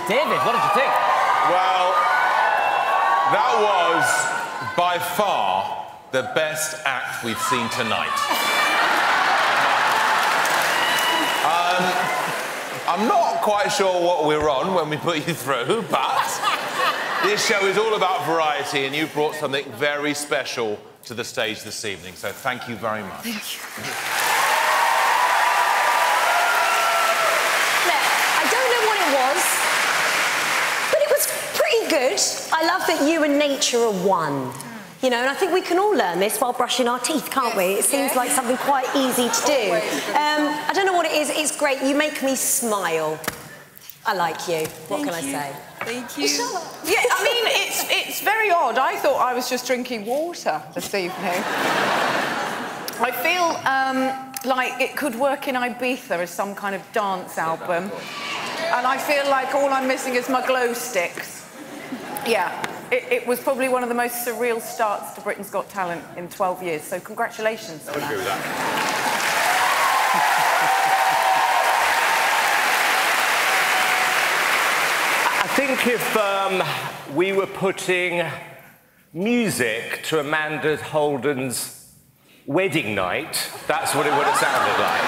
David, what did you think? Well, that was by far the best act we've seen tonight. I'm not quite sure what we're on when we put you through, but this show is all about variety, and you brought something very special to the stage this evening, so thank you very much. Thank you. Look, I don't know what it was, but it was pretty good. I love that you and nature are one. You know, and I think we can all learn this while brushing our teeth, can't we? It seems like something quite easy to do. I don't know what it is. It's great. You make me smile. I like you. What can I say? Thank you. Yeah, I mean, it's very odd. I thought I was just drinking water this evening. I feel like it could work in Ibiza as some kind of dance album. And I feel like all I'm missing is my glow sticks. Yeah. It was probably one of the most surreal starts to Britain's Got Talent in 12 years, so congratulations on that. I agree with that. I think if we were putting music to Amanda Holden's wedding night, that's what it would have sounded like.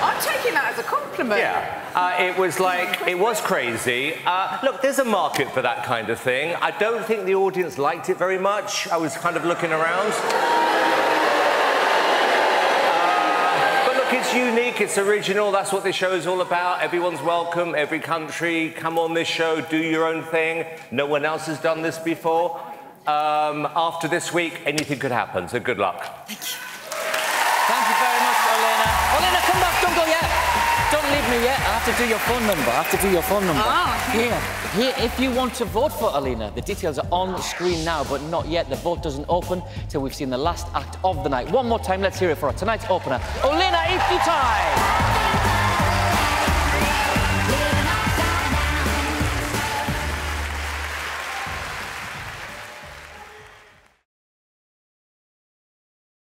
I'm taking that as a compliment. Yeah. It was like, it was crazy. Look, there's a market for that kind of thing. I don't think the audience liked it very much. I was kind of looking around. But look, it's unique, it's original, that's what this show is all about. Everyone's welcome, every country, come on this show, do your own thing. No one else has done this before. After this week, anything could happen, so good luck. Thank you. Thank you very much, Olena. Olena, come back, don't go yet. Don't leave me yet. I have to do your phone number. Here, if you want to vote for Olena, the details are on screen now, but not yet. The vote doesn't open till we've seen the last act of the night. One more time, let's hear it for tonight's opener, Olena, if you time.